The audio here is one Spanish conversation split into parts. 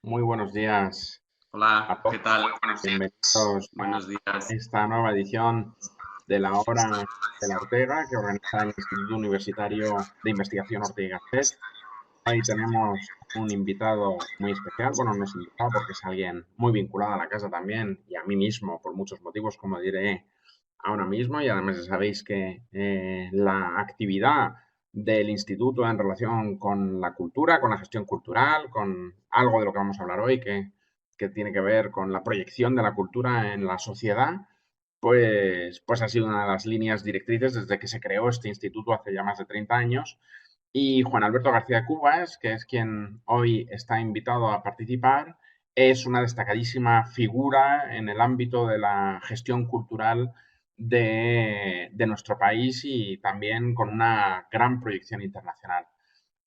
Muy buenos días a Hola, todos. ¿qué tal? Buenos días. Bienvenidos a Buenos días. esta nueva edición de la Hora de la Ortega que organiza el Instituto Universitario de Investigación Ortega y Gasset. Hoy tenemos un invitado muy especial. Bueno, no es invitado porque es alguien muy vinculado a la casa también y a mí mismo por muchos motivos, como diré ahora mismo. Y además ya sabéis que la actividad del instituto en relación con la cultura, con la gestión cultural, con algo de lo que vamos a hablar hoy, que tiene que ver con la proyección de la cultura en la sociedad, pues ha sido una de las líneas directrices desde que se creó este instituto hace ya más de 30 años. Y Juan Alberto García Cubas, que es quien hoy está invitado a participar, es una destacadísima figura en el ámbito de la gestión cultural de nuestro país y también con una gran proyección internacional.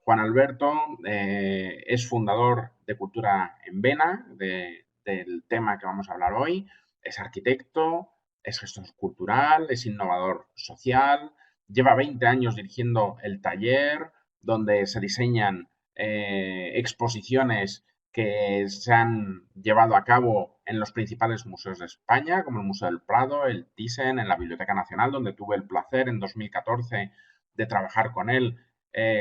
Juan Alberto es fundador de Cultura en Vena, del tema que vamos a hablar hoy. Es arquitecto, es gestor cultural, es innovador social. Lleva 20 años dirigiendo el taller donde se diseñan exposiciones que se han llevado a cabo en los principales museos de España, como el Museo del Prado, el Thyssen, en la Biblioteca Nacional, donde tuve el placer en 2014 de trabajar con él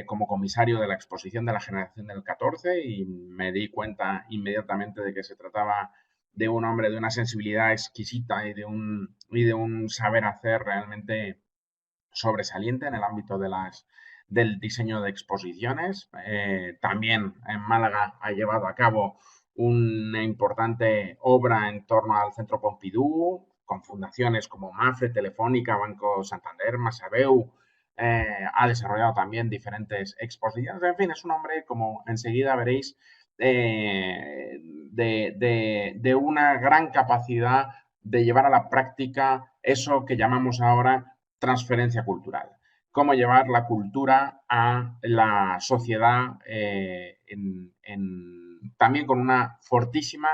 como comisario de la exposición de la generación del 14 y me di cuenta inmediatamente de que se trataba de un hombre de una sensibilidad exquisita y de un saber hacer realmente sobresaliente en el ámbito del diseño de exposiciones. También en Málaga ha llevado a cabo una importante obra en torno al Centro Pompidou, con fundaciones como Mafre, Telefónica, Banco Santander, Masabeu. Ha desarrollado también diferentes exposiciones. En fin, es un hombre, como enseguida veréis, de una gran capacidad de llevar a la práctica eso que llamamos ahora transferencia cultural. Cómo llevar la cultura a la sociedad también con una fortísima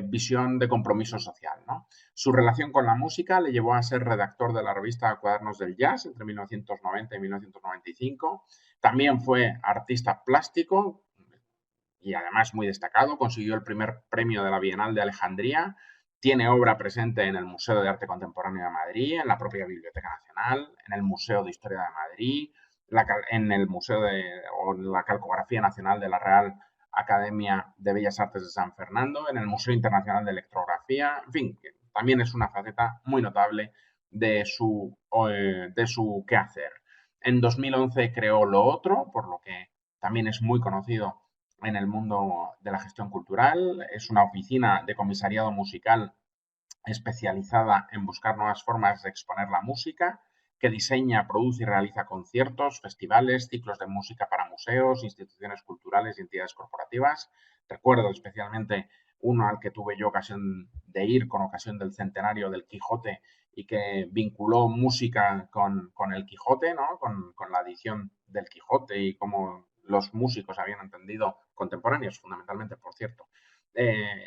visión de compromiso social, ¿no? Su relación con la música le llevó a ser redactor de la revista Cuadernos del Jazz entre 1990 y 1995. También fue artista plástico y además muy destacado. Consiguió el primer premio de la Bienal de Alejandría. Tiene obra presente en el Museo de Arte Contemporáneo de Madrid, en la propia Biblioteca Nacional, en el Museo de Historia de Madrid, en el Museo o la Calcografía Nacional de la Real Academia de Bellas Artes de San Fernando, en el Museo Internacional de Electrografía. En fin, que también es una faceta muy notable de su quehacer. En 2011 creó Lo Otro, por lo que también es muy conocido en el mundo de la gestión cultural. Es una oficina de comisariado musical especializada en buscar nuevas formas de exponer la música, que diseña, produce y realiza conciertos, festivales, ciclos de música para museos, instituciones culturales y entidades corporativas. Recuerdo especialmente uno al que tuve yo ocasión de ir con ocasión del centenario del Quijote y que vinculó música con el Quijote, ¿no? Con la edición del Quijote y cómo los músicos habían entendido, contemporáneos fundamentalmente, por cierto,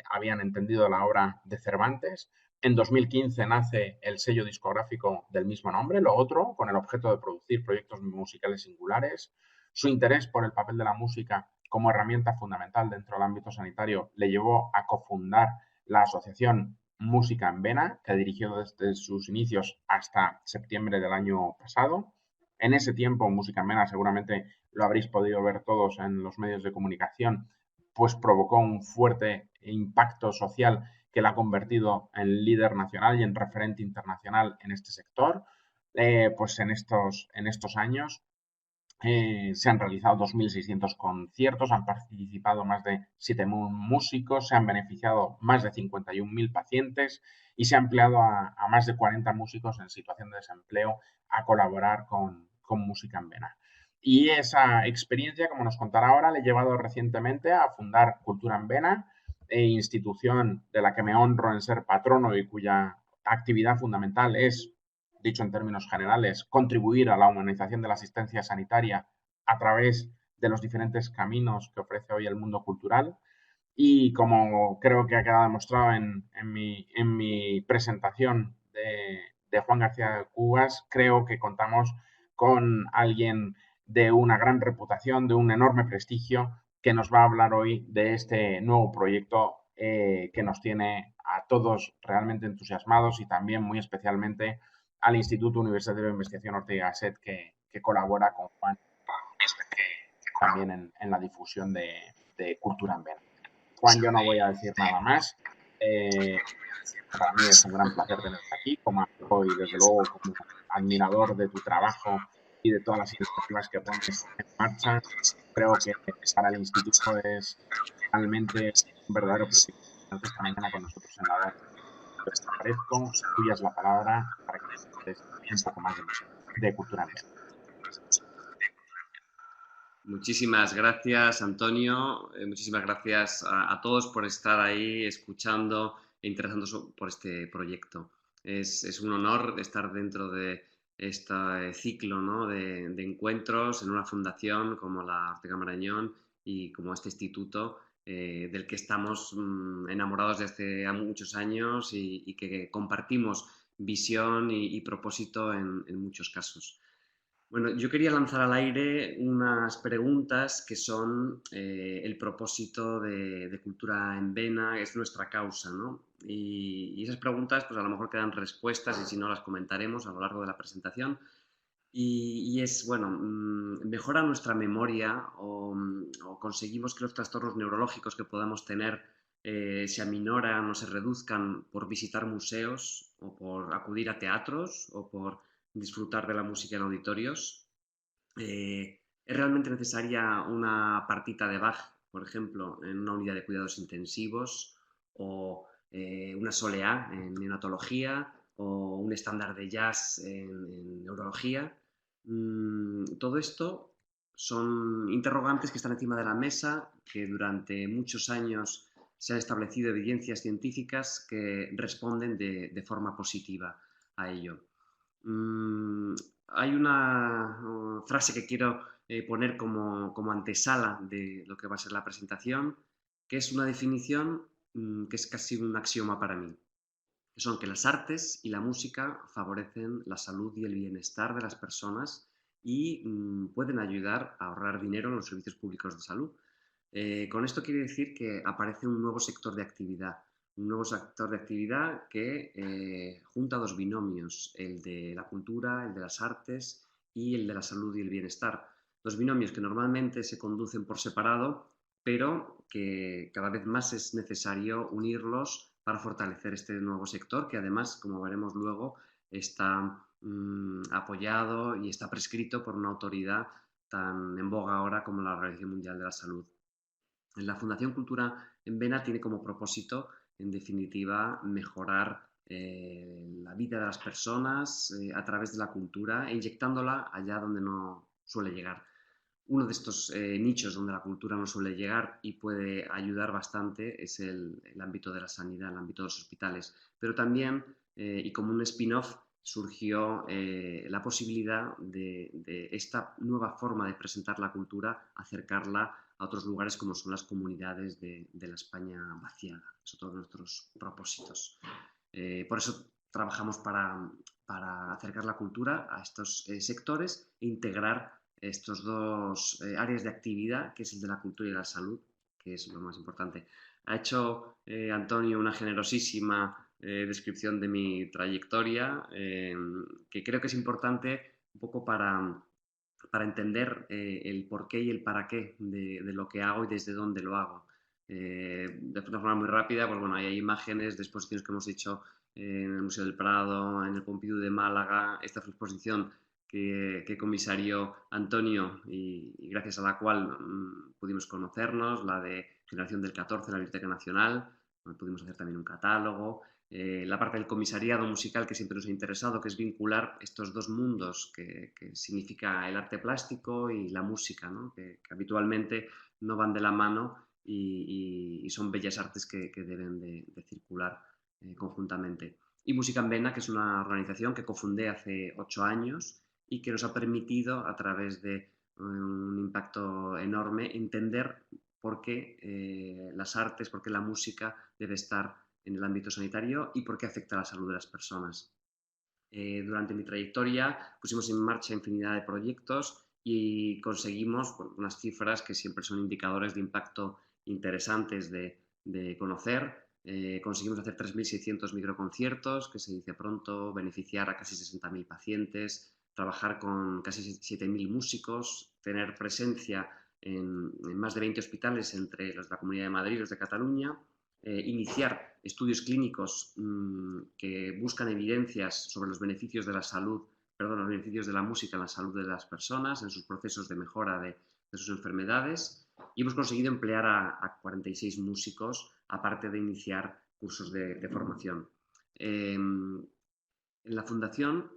habían entendido la obra de Cervantes. En 2015 nace el sello discográfico del mismo nombre, Lo Otro, con el objeto de producir proyectos musicales singulares. Su interés por el papel de la música como herramienta fundamental dentro del ámbito sanitario le llevó a cofundar la asociación Música en Vena, que dirigió desde sus inicios hasta septiembre del año pasado. En ese tiempo, Música en Vena, seguramente lo habréis podido ver todos en los medios de comunicación, pues provocó un fuerte impacto social que la ha convertido en líder nacional y en referente internacional en este sector. Pues en estos años se han realizado 2.600 conciertos, han participado más de 7.000 músicos, se han beneficiado más de 51.000 pacientes y se ha empleado a más de 40 músicos en situación de desempleo a colaborar con Música en Vena. Y esa experiencia, como nos contará ahora, le he llevado recientemente a fundar Cultura en Vena, institución de la que me honro en ser patrono y cuya actividad fundamental es, dicho en términos generales, contribuir a la humanización de la asistencia sanitaria a través de los diferentes caminos que ofrece hoy el mundo cultural. Y como creo que ha quedado demostrado en mi presentación de Juan García de Cubas, creo que contamos con alguien de una gran reputación, de un enorme prestigio que nos va a hablar hoy de este nuevo proyecto que nos tiene a todos realmente entusiasmados y también muy especialmente al Instituto Universitario de Investigación Ortega y Gasset que colabora con Juan también en la difusión de cultura en Vena. Juan, yo no voy a decir nada más. Para mí es un gran placer tenerte aquí como amigo y desde luego como admirador de tu trabajo y de todas las iniciativas que pones en marcha. Creo que para el instituto es realmente un verdadero privilegio tenerte esta mañana con nosotros en la hora. Te agradezco, tuya es la palabra para que nos cuentes un poco más de cultura en Vena. Muchísimas gracias, Antonio. Muchísimas gracias a todos por estar ahí escuchando e interesándose por este proyecto. Es un honor estar dentro de este ciclo, ¿no?, de encuentros en una fundación como la Ortega Marañón y como este instituto del que estamos enamorados desde hace muchos años y que compartimos visión y propósito en muchos casos. Bueno, yo quería lanzar al aire unas preguntas que son el propósito de Cultura en Vena, es nuestra causa, ¿no? Y esas preguntas, pues a lo mejor quedan respuestas y si no las comentaremos a lo largo de la presentación. Y es, bueno, ¿mejora nuestra memoria o conseguimos que los trastornos neurológicos que podamos tener se aminoran o se reduzcan por visitar museos o por acudir a teatros o por disfrutar de la música en auditorios? ¿Es realmente necesaria una partita de Bach, por ejemplo, en una unidad de cuidados intensivos o una soleá en neonatología o un estándar de jazz en neurología? Todo esto son interrogantes que están encima de la mesa, que durante muchos años se han establecido evidencias científicas que responden de forma positiva a ello. Mm, Hay una frase que quiero poner como antesala de lo que va a ser la presentación, que es una definición que es casi un axioma para mí, que son que las artes y la música favorecen la salud y el bienestar de las personas y pueden ayudar a ahorrar dinero en los servicios públicos de salud. Con esto quiere decir que aparece un nuevo sector de actividad que junta dos binomios, el de la cultura, el de las artes y el de la salud y el bienestar. Dos binomios que normalmente se conducen por separado, pero que cada vez más es necesario unirlos para fortalecer este nuevo sector, que además, como veremos luego, está apoyado y está prescrito por una autoridad tan en boga ahora como la Organización Mundial de la Salud. La Fundación Cultura en Vena tiene como propósito, en definitiva, mejorar la vida de las personas a través de la cultura e inyectándola allá donde no suele llegar. Uno de estos nichos donde la cultura no suele llegar y puede ayudar bastante es el ámbito de la sanidad, el ámbito de los hospitales. Pero también, y como un spin-off, surgió la posibilidad de esta nueva forma de presentar la cultura, acercarla a otros lugares como son las comunidades de la España vaciada. Es otro de nuestros propósitos. Por eso trabajamos para acercar la cultura a estos sectores e integrar estos dos áreas de actividad, que es el de la cultura y la salud, que es lo más importante. Ha hecho Antonio una generosísima descripción de mi trayectoria, que creo que es importante un poco para entender el porqué y el para qué de lo que hago y desde dónde lo hago. De una forma muy rápida, pues bueno, hay imágenes de exposiciones que hemos hecho en el Museo del Prado, en el Pompidou de Málaga. Esta fue exposición que comisarió Antonio y gracias a la cual pudimos conocernos, la de Generación del 14, la Biblioteca Nacional, donde pudimos hacer también un catálogo. La parte del comisariado musical que siempre nos ha interesado, que es vincular estos dos mundos que significa el arte plástico y la música, ¿no? que habitualmente no van de la mano y son bellas artes que deben de circular conjuntamente. Y Música en Vena, que es una organización que cofundé hace 8 años y que nos ha permitido, a través de un impacto enorme, entender por qué las artes, por qué la música debe estar en el ámbito sanitario y por qué afecta a la salud de las personas. Durante mi trayectoria pusimos en marcha infinidad de proyectos y conseguimos unas cifras que siempre son indicadores de impacto interesantes de conocer. Conseguimos hacer 3.600 microconciertos, que se dice pronto, beneficiar a casi 60.000 pacientes, trabajar con casi 7.000 músicos, tener presencia en más de 20 hospitales entre los de la Comunidad de Madrid y los de Cataluña, iniciar estudios clínicos que buscan evidencias sobre los beneficios de la salud, perdón, los beneficios de la música en la salud de las personas, en sus procesos de mejora de sus enfermedades, y hemos conseguido emplear a 46 músicos, aparte de iniciar cursos de formación. En la fundación,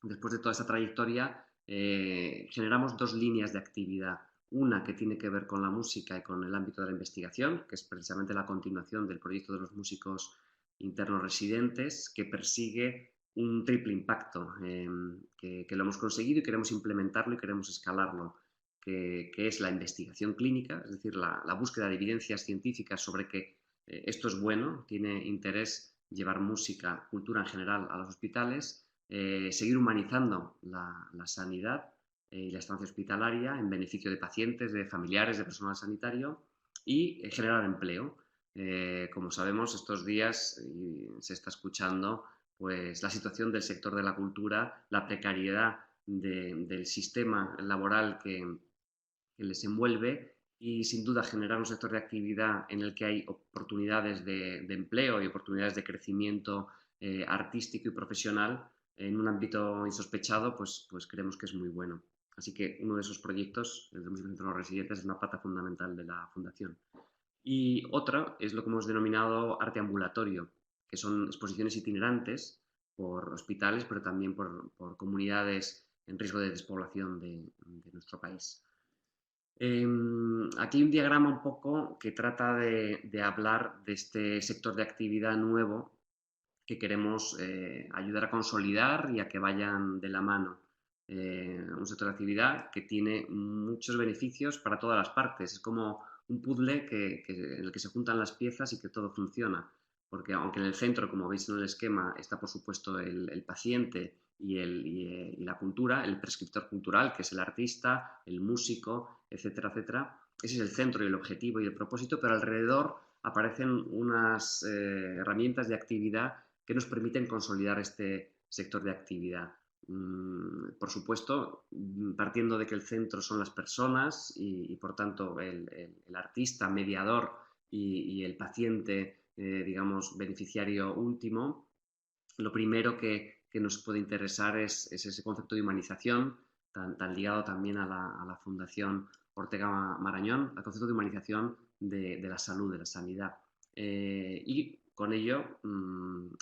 después de toda esta trayectoria, generamos dos líneas de actividad. Una que tiene que ver con la música y con el ámbito de la investigación, que es precisamente la continuación del proyecto de los músicos internos residentes, que persigue un triple impacto, que lo hemos conseguido y queremos implementarlo y queremos escalarlo, que es la investigación clínica, es decir, la búsqueda de evidencias científicas sobre que esto es bueno, tiene interés llevar música, cultura en general a los hospitales, seguir humanizando la sanidad y la estancia hospitalaria en beneficio de pacientes, de familiares, de personal sanitario y generar empleo. Como sabemos, estos días se está escuchando pues, la situación del sector de la cultura, la precariedad del sistema laboral que les envuelve y sin duda generar un sector de actividad en el que hay oportunidades de empleo y oportunidades de crecimiento artístico y profesional en un ámbito insospechado, pues creemos que es muy bueno. Así que uno de esos proyectos, el de Música entre los Residentes, es una pata fundamental de la Fundación. Y otra es lo que hemos denominado arte ambulatorio, que son exposiciones itinerantes por hospitales, pero también por comunidades en riesgo de despoblación de nuestro país. Aquí hay un diagrama un poco que trata de hablar de este sector de actividad nuevo que queremos ayudar a consolidar y a que vayan de la mano. Un sector de actividad que tiene muchos beneficios para todas las partes. Es como un puzzle en el que se juntan las piezas y que todo funciona. Porque aunque en el centro, como veis en el esquema, está por supuesto el paciente y la cultura, el prescriptor cultural, que es el artista, el músico, etcétera, etcétera. Ese es el centro y el objetivo y el propósito, pero alrededor aparecen unas herramientas de actividad que nos permiten consolidar este sector de actividad. Por supuesto, partiendo de que el centro son las personas y por tanto, el artista, mediador y el paciente, digamos, beneficiario último, lo primero que nos puede interesar es ese concepto de humanización, tan ligado también a la Fundación Ortega Marañón, al concepto de humanización de la salud, de la sanidad. Y con ello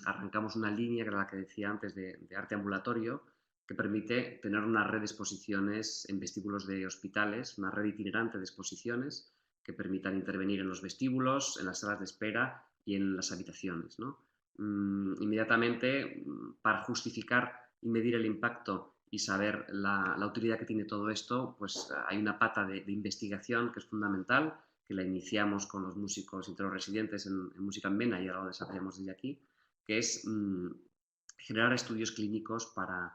arrancamos una línea, que era la que decía antes, de arte ambulatorio, que permite tener una red de exposiciones en vestíbulos de hospitales, una red itinerante de exposiciones que permitan intervenir en los vestíbulos, en las salas de espera y en las habitaciones, ¿no? Inmediatamente, para justificar y medir el impacto y saber la utilidad que tiene todo esto, pues hay una pata de investigación que es fundamental, que la iniciamos con los músicos interresidentes en Música en Vena y ahora lo desarrollamos desde aquí, que es generar estudios clínicos para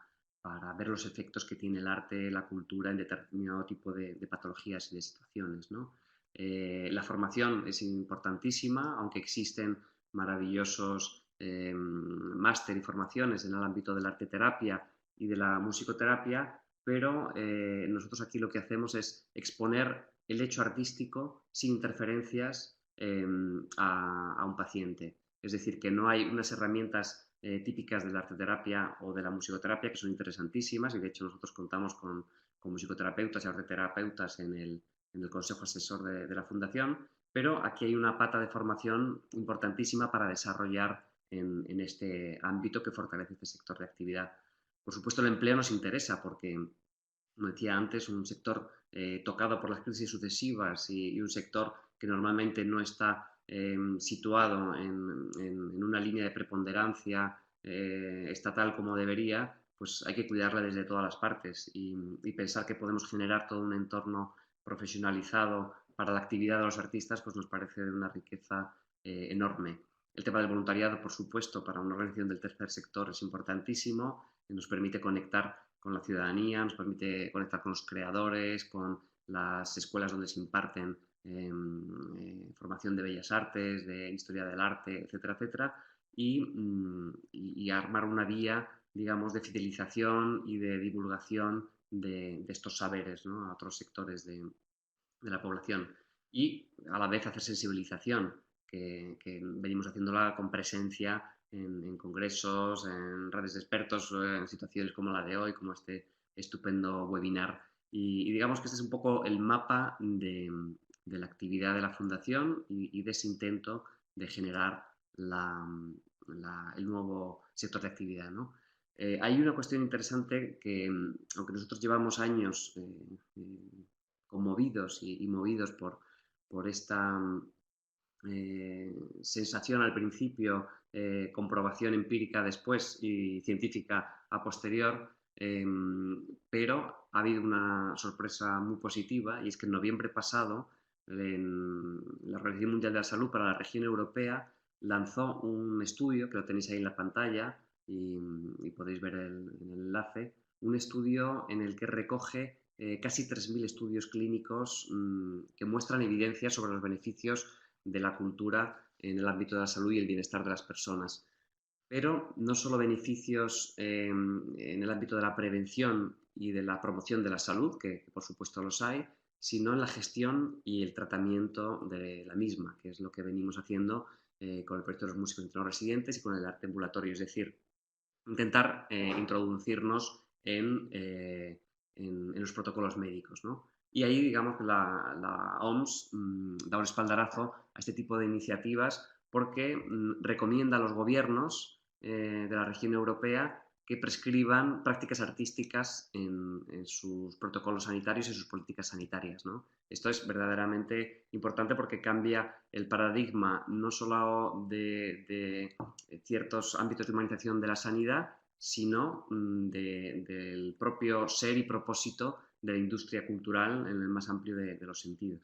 ver los efectos que tiene el arte, la cultura en determinado tipo de patologías y de situaciones, ¿no? La formación es importantísima, aunque existen maravillosos máster y formaciones en el ámbito de la arteterapia y de la musicoterapia, pero nosotros aquí lo que hacemos es exponer el hecho artístico sin interferencias a un paciente. Es decir, que no hay unas herramientas típicas de la arteterapia o de la musicoterapia que son interesantísimas y de hecho nosotros contamos con musicoterapeutas y arteterapeutas en el consejo asesor de la fundación, pero aquí hay una pata de formación importantísima para desarrollar en este ámbito que fortalece este sector de actividad. Por supuesto, el empleo nos interesa porque, como decía antes, un sector tocado por las crisis sucesivas y un sector que normalmente no está situado en una línea de preponderancia estatal como debería, pues hay que cuidarla desde todas las partes y pensar que podemos generar todo un entorno profesionalizado para la actividad de los artistas, pues nos parece de una riqueza enorme. El tema del voluntariado, por supuesto, para una organización del tercer sector es importantísimo, nos permite conectar con la ciudadanía, nos permite conectar con los creadores, con las escuelas donde se imparten formación de bellas artes, de historia del arte, etcétera, etcétera, y armar una vía, digamos, de fidelización y de divulgación de estos saberes, ¿no?, a otros sectores de la población. Y a la vez hacer sensibilización, que venimos haciéndola con presencia en congresos, en redes de expertos, en situaciones como la de hoy, como este estupendo webinar. Y digamos que este es un poco el mapa de la actividad de la Fundación y de ese intento de generar el nuevo sector de actividad, ¿no? Hay una cuestión interesante que, aunque nosotros llevamos años conmovidos y movidos por esta sensación al principio, comprobación empírica después y científica a posterior, pero ha habido una sorpresa muy positiva, y es que en noviembre pasado la Organización Mundial de la Salud para la región europea lanzó un estudio, que lo tenéis ahí en la pantalla y podéis ver en el enlace, un estudio en el que recoge casi 3.000 estudios clínicos que muestran evidencias sobre los beneficios de la cultura en el ámbito de la salud y el bienestar de las personas. Pero no solo beneficios en el ámbito de la prevención y de la promoción de la salud, que por supuesto los hay, sino en la gestión y el tratamiento de la misma, que es lo que venimos haciendo con el proyecto de los músicos no residentes y con el arte ambulatorio, es decir, intentar introducirnos en los protocolos médicos, ¿no? Y ahí, digamos, que la OMS da un espaldarazo a este tipo de iniciativas porque recomienda a los gobiernos de la región europea que prescriban prácticas artísticas en sus protocolos sanitarios y sus políticas sanitarias, ¿no? Esto es verdaderamente importante porque cambia el paradigma no solo de ciertos ámbitos de humanización de la sanidad, sino del propio ser y propósito de la industria cultural en el más amplio de los sentidos.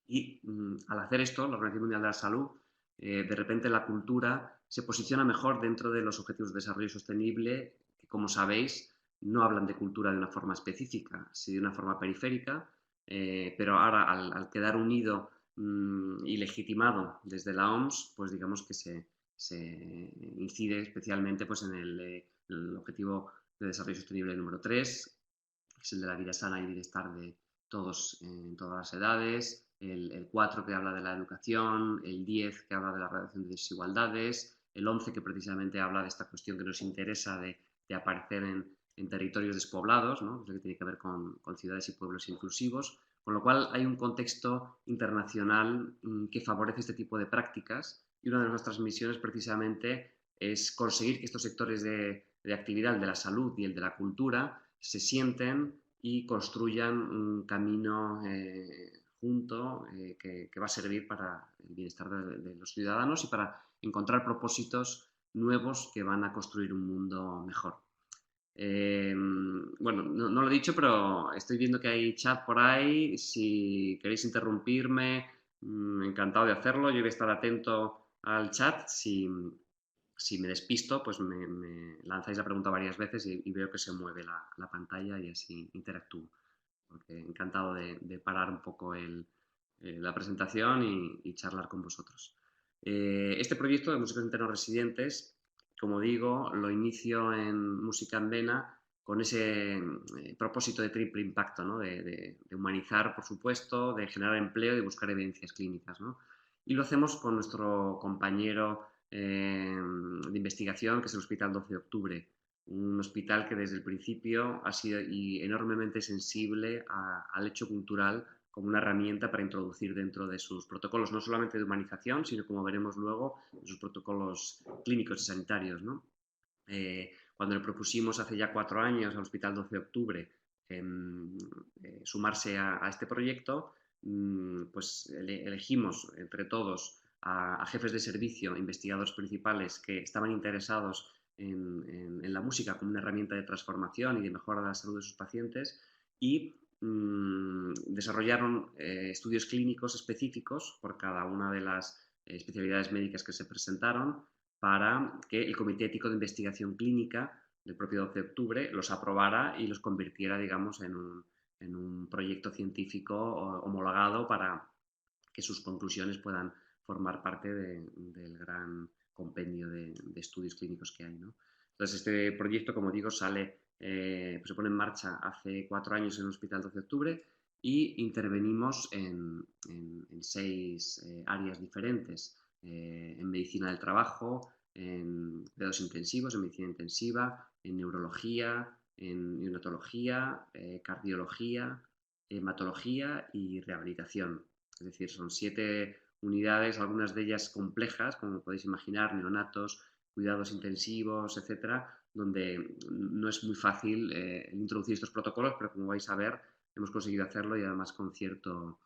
Y al hacer esto, la Organización Mundial de la Salud, de repente la cultura se posiciona mejor dentro de los Objetivos de Desarrollo Sostenible, que, como sabéis, no hablan de cultura de una forma específica, sino de una forma periférica, pero ahora al quedar unido y legitimado desde la OMS, pues digamos que se incide especialmente pues, en el Objetivo de Desarrollo Sostenible número 3, que es el de la vida sana y bienestar de todos en todas las edades, el 4 que habla de la educación, el 10 que habla de la reducción de desigualdades, el 11 que precisamente habla de esta cuestión que nos interesa de aparecer en territorios despoblados, ¿no?, que tiene que ver con ciudades y pueblos inclusivos, con lo cual hay un contexto internacional que favorece este tipo de prácticas, y una de nuestras misiones precisamente es conseguir que estos sectores de actividad, el de la salud y el de la cultura, se sienten y construyan un camino junto que va a servir para el bienestar de los ciudadanos y para encontrar propósitos nuevos que van a construir un mundo mejor. Bueno, no lo he dicho, pero estoy viendo que hay chat por ahí. Si queréis interrumpirme, encantado de hacerlo. Yo voy a estar atento al chat. Si me despisto, pues me lanzáis la pregunta varias veces y veo que se mueve la pantalla y así interactúo. Porque encantado de parar un poco la presentación y charlar con vosotros. Este proyecto de músicos internos residentes, como digo, lo inicio en Música en Vena con ese propósito de triple impacto, ¿no?, de humanizar, por supuesto, de generar empleo y de buscar evidencias clínicas, ¿no? Y lo hacemos con nuestro compañero de investigación, que es el Hospital 12 de Octubre, un hospital que desde el principio ha sido enormemente sensible al hecho cultural como una herramienta para introducir dentro de sus protocolos, no solamente de humanización, sino, como veremos luego, de sus protocolos clínicos y sanitarios, ¿no? Cuando le propusimos hace ya 4 años al Hospital 12 de Octubre sumarse a este proyecto, pues elegimos entre todos a jefes de servicio, investigadores principales que estaban interesados en la música como una herramienta de transformación y de mejora de la salud de sus pacientes, y desarrollaron estudios clínicos específicos por cada una de las especialidades médicas que se presentaron para que el Comité Ético de Investigación Clínica del propio 12 de octubre, los aprobara y los convirtiera, digamos, en un proyecto científico homologado para que sus conclusiones puedan formar parte del gran compendio de estudios clínicos que hay, ¿no? Entonces, este proyecto, como digo, pues se pone en marcha hace 4 años en el Hospital 12 de Octubre y intervenimos en 6 áreas diferentes, en medicina del trabajo, en cuidados intensivos, en medicina intensiva, en neurología, en neonatología, cardiología, hematología y rehabilitación. Es decir, son 7 unidades, algunas de ellas complejas, como podéis imaginar, neonatos, cuidados intensivos, etcétera, donde no es muy fácil introducir estos protocolos, pero como vais a ver, hemos conseguido hacerlo y además con cierto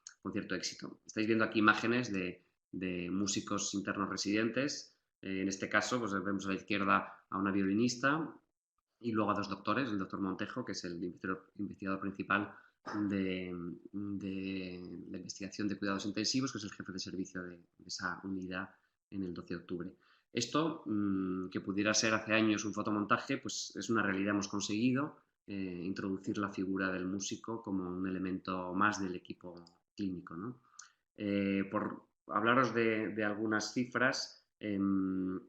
éxito. Estáis viendo aquí imágenes de músicos internos residentes. En este caso, pues vemos a la izquierda a una violinista y luego a 2 doctores, el doctor Montejo, que es el investigador principal de la investigación de cuidados intensivos, que es el jefe de servicio de esa unidad en el 12 de octubre. Esto, que pudiera ser hace años un fotomontaje, pues es una realidad. Hemos conseguido introducir la figura del músico como un elemento más del equipo clínico, ¿no? Por hablaros de algunas cifras de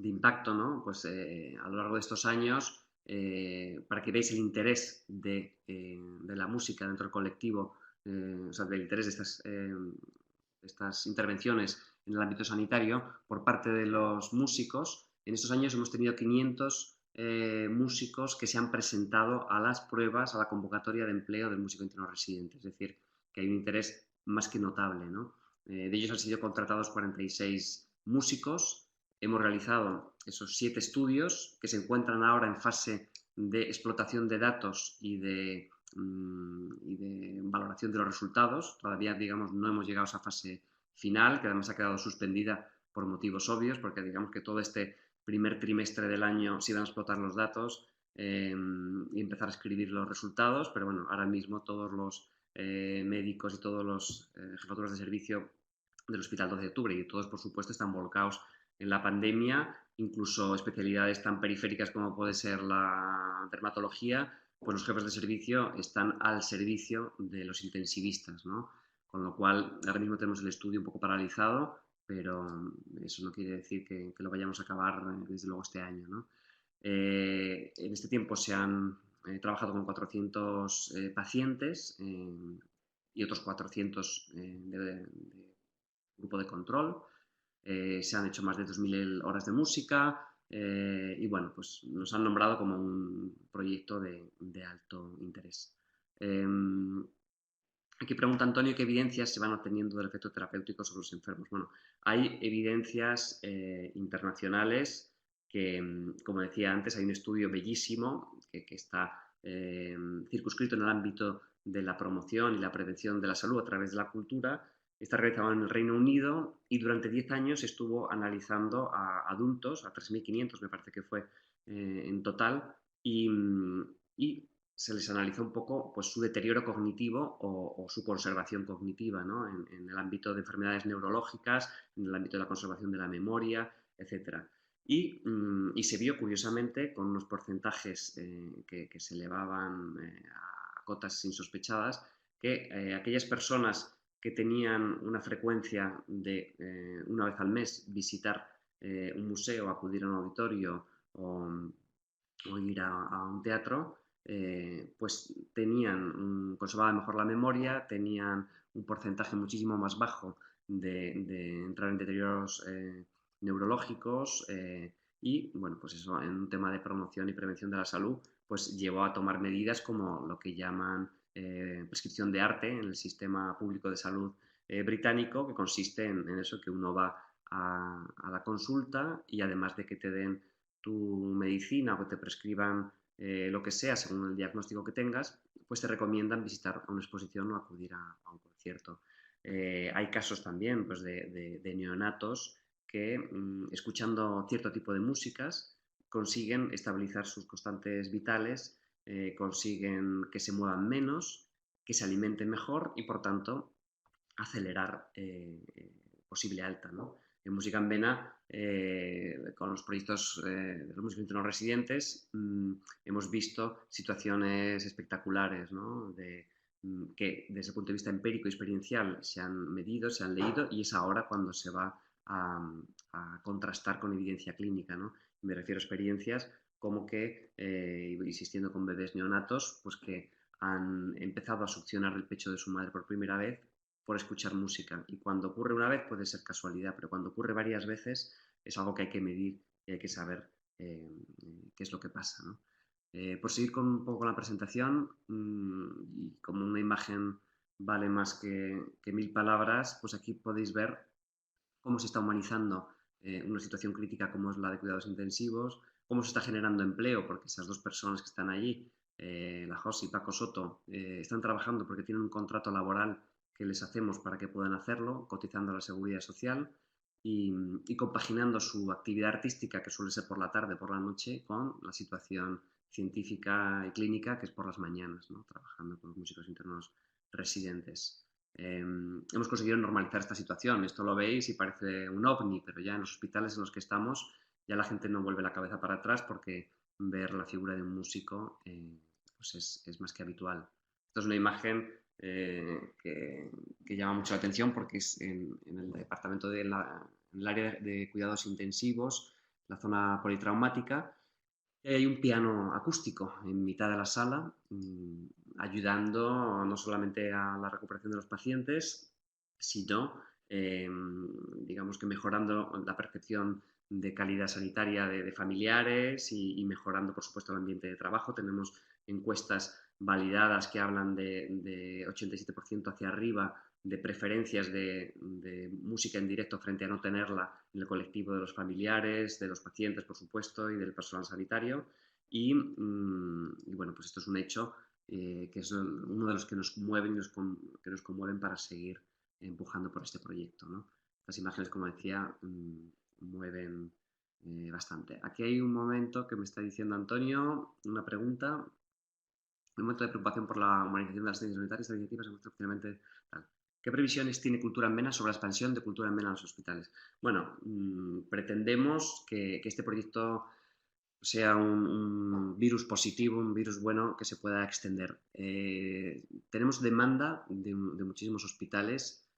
impacto, ¿no? Pues a lo largo de estos años, para que veáis el interés de la música dentro del colectivo, o sea, del interés de estas intervenciones en el ámbito sanitario por parte de los músicos. En estos años hemos tenido 500 músicos que se han presentado a las pruebas, a la convocatoria de empleo del músico interno residente. Es decir, que hay un interés más que notable, ¿no? De ellos han sido contratados 46 músicos. Hemos realizado esos 7 estudios que se encuentran ahora en fase de explotación de datos y de valoración de los resultados. Todavía, digamos, no hemos llegado a esa fase final, que además ha quedado suspendida por motivos obvios, porque digamos que todo este primer trimestre del año se iban a explotar los datos y empezar a escribir los resultados, pero bueno, ahora mismo todos los médicos y todos los jefaturas de servicio del Hospital 12 de Octubre y todos, por supuesto, están volcados en la pandemia, incluso especialidades tan periféricas como puede ser la dermatología, pues los jefes de servicio están al servicio de los intensivistas, ¿no? Con lo cual, ahora mismo tenemos el estudio un poco paralizado, pero eso no quiere decir que lo vayamos a acabar desde luego este año, ¿no? En este tiempo se han trabajado con 400 pacientes y otros 400 de grupo de control. Se han hecho más de 2.000 horas de música y bueno, pues nos han nombrado como un proyecto de alto interés. Aquí pregunta Antonio qué evidencias se van obteniendo del efecto terapéutico sobre los enfermos. Bueno, hay evidencias internacionales que, como decía antes, hay un estudio bellísimo que está circunscrito en el ámbito de la promoción y la prevención de la salud a través de la cultura. Está realizado en el Reino Unido y durante 10 años estuvo analizando a adultos, a 3.500 me parece que fue en total, y se les analizó un poco pues, su deterioro cognitivo o su conservación cognitiva, ¿no? En el ámbito de enfermedades neurológicas, en el ámbito de la conservación de la memoria, etc. Y se vio, curiosamente, con unos porcentajes que se elevaban a cotas insospechadas, que aquellas personas que tenían una frecuencia de una vez al mes visitar un museo, acudir a un auditorio o ir a un teatro, pues conservaban mejor la memoria, tenían un porcentaje muchísimo más bajo de entrar en deterioros neurológicos y, bueno, pues eso, en un tema de promoción y prevención de la salud, pues llevó a tomar medidas como lo que llaman prescripción de arte en el sistema público de salud británico, que consiste en eso, que uno va a la consulta y además de que te den tu medicina o que te prescriban lo que sea según el diagnóstico que tengas, pues te recomiendan visitar una exposición o acudir a un concierto. Hay casos también pues, de neonatos que escuchando cierto tipo de músicas consiguen estabilizar sus constantes vitales, consiguen que se muevan menos, que se alimenten mejor y por tanto acelerar posible alta, ¿no? en Música en Vena, con los proyectos de los músicos internos residentes, hemos visto situaciones espectaculares, ¿no? Que desde el punto de vista empírico y experiencial se han medido, se han leído, y es ahora cuando se va a contrastar con evidencia clínica, ¿no? Me refiero a experiencias como que, insistiendo con bebés neonatos, pues que han empezado a succionar el pecho de su madre por primera vez por escuchar música. Y cuando ocurre una vez puede ser casualidad, pero cuando ocurre varias veces es algo que hay que medir y hay que saber qué es lo que pasa, ¿no? Por seguir con un poco la presentación, y como una imagen vale más que 1000 palabras, pues aquí podéis ver cómo se está humanizando una situación crítica como es la de cuidados intensivos, cómo se está generando empleo, porque esas dos personas que están allí, la Josi y Paco Soto, están trabajando porque tienen un contrato laboral que les hacemos para que puedan hacerlo, cotizando a la seguridad social y compaginando su actividad artística, que suele ser por la tarde, por la noche, con la situación científica y clínica, que es por las mañanas, ¿no? Trabajando con los músicos internos residentes. Hemos conseguido normalizar esta situación. Esto lo veis y parece un ovni, pero ya en los hospitales en los que estamos ya la gente no vuelve la cabeza para atrás porque ver la figura de un músico pues es más que habitual. Esto es una imagen que llama mucho la atención porque es en el departamento en el área de cuidados intensivos, la zona politraumática, hay un piano acústico en mitad de la sala, ayudando no solamente a la recuperación de los pacientes, sino, digamos que mejorando la percepción de calidad sanitaria de familiares y mejorando, por supuesto, el ambiente de trabajo. Tenemos encuestas validadas que hablan de 87% hacia arriba de preferencias de música en directo frente a no tenerla en el colectivo de los familiares, de los pacientes, por supuesto, y del personal sanitario. Y bueno, pues esto es un hecho que es uno de los que nos mueven y que nos conmueven para seguir empujando por este proyecto, ¿no? Las imágenes, como decía, mueven bastante. Aquí hay un momento que me está diciendo Antonio, una pregunta. Un momento de preocupación por la humanización de las ciencias sanitarias, esta iniciativa se muestra oficialmente tal. ¿Qué previsiones tiene Cultura en Vena sobre la expansión de Cultura en Vena a los hospitales? Bueno, pretendemos que este proyecto sea un virus positivo, un virus bueno que se pueda extender. Tenemos demanda de muchísimos hospitales,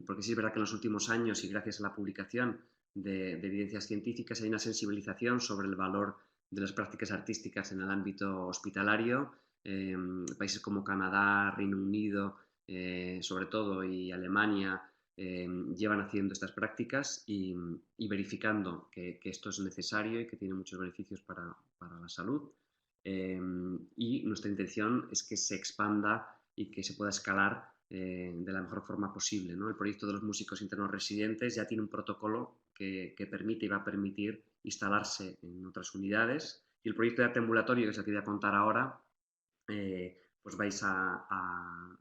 porque sí es verdad que en los últimos años y gracias a la publicación de evidencias científicas hay una sensibilización sobre el valor de las prácticas artísticas en el ámbito hospitalario. Países como Canadá, Reino Unido, sobre todo, y Alemania, llevan haciendo estas prácticas y verificando que esto es necesario y que tiene muchos beneficios para la salud. Y nuestra intención es que se expanda y que se pueda escalar de la mejor forma posible, ¿no? El proyecto de los músicos internos residentes ya tiene un protocolo que permite y va a permitir instalarse en otras unidades, y el proyecto de arte ambulatorio, que es el que voy a contar ahora, pues vais a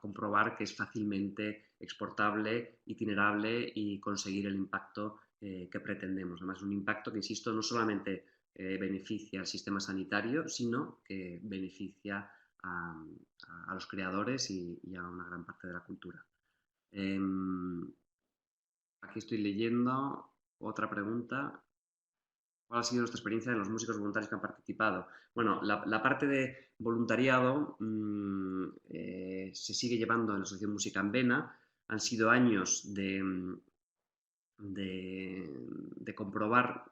comprobar que es fácilmente exportable, itinerable y conseguir el impacto que pretendemos. Además, un impacto que, insisto, no solamente beneficia al sistema sanitario, sino que beneficia a los creadores y a una gran parte de la cultura. Aquí estoy leyendo otra pregunta. ¿Cuál ha sido nuestra experiencia de los músicos voluntarios que han participado? Bueno, la parte de voluntariado se sigue llevando en la Asociación Música en Vena. Han sido años de comprobar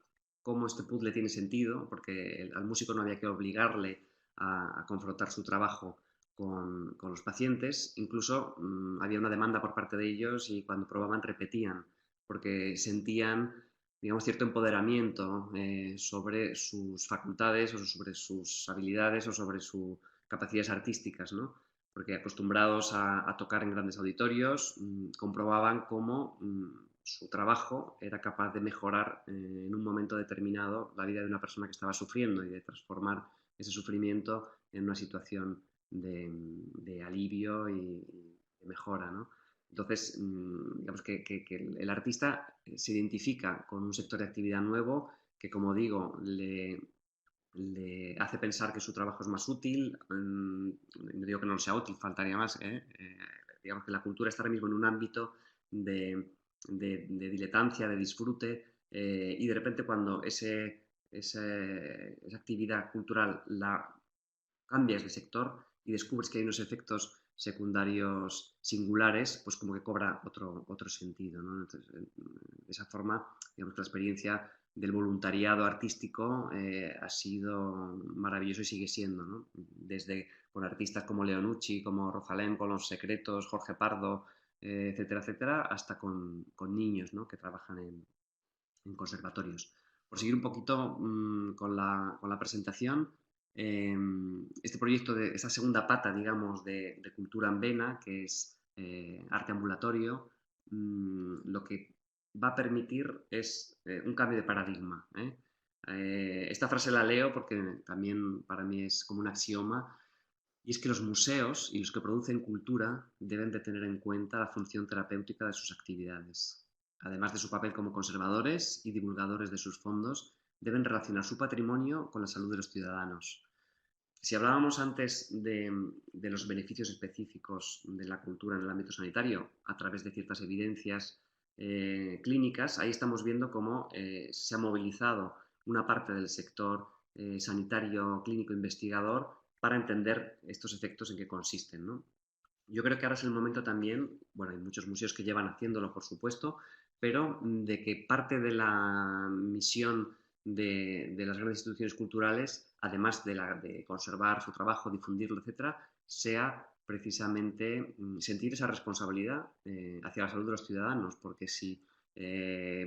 cómo este puzzle tiene sentido, porque al músico no había que obligarle a confrontar su trabajo con los pacientes. Incluso había una demanda por parte de ellos y cuando probaban repetían, porque sentían, digamos, cierto empoderamiento sobre sus facultades o sobre sus habilidades o sobre sus capacidades artísticas, ¿no? Porque acostumbrados a tocar en grandes auditorios, comprobaban cómo su trabajo era capaz de mejorar en un momento determinado la vida de una persona que estaba sufriendo y de transformar ese sufrimiento en una situación de alivio y de mejora, ¿no? Entonces, digamos que el artista se identifica con un sector de actividad nuevo que, como digo, le hace pensar que su trabajo es más útil. No digo que no sea útil, faltaría más. Digamos que la cultura está ahora mismo en un ámbito de de diletancia, de disfrute, y de repente cuando esa actividad cultural la cambias de sector y descubres que hay unos efectos secundarios singulares, pues como que cobra otro sentido, ¿no? Entonces, de esa forma, digamos que la experiencia del voluntariado artístico ha sido maravilloso y sigue siendo, ¿no? Desde con artistas como Leonucci, como Rosalén, con Los Secretos, Jorge Pardo, etcétera, etcétera, hasta con niños, ¿no? Que trabajan en conservatorios. Por seguir un poquito con la presentación, este proyecto, esta segunda pata, digamos, de Cultura en Vena, que es arte ambulatorio, lo que va a permitir es un cambio de paradigma. Esta frase la leo porque también para mí es como un axioma, y es que los museos y los que producen cultura deben de tener en cuenta la función terapéutica de sus actividades. Además de su papel como conservadores y divulgadores de sus fondos, deben relacionar su patrimonio con la salud de los ciudadanos. Si hablábamos antes de los beneficios específicos de la cultura en el ámbito sanitario a través de ciertas evidencias clínicas, ahí estamos viendo cómo se ha movilizado una parte del sector sanitario clínico investigador para entender estos efectos en qué consisten, ¿no? Yo creo que ahora es el momento también, bueno, hay muchos museos que llevan haciéndolo, por supuesto, pero de que parte de la misión de las grandes instituciones culturales, además de conservar su trabajo, difundirlo, etcétera, sea precisamente sentir esa responsabilidad hacia la salud de los ciudadanos, porque si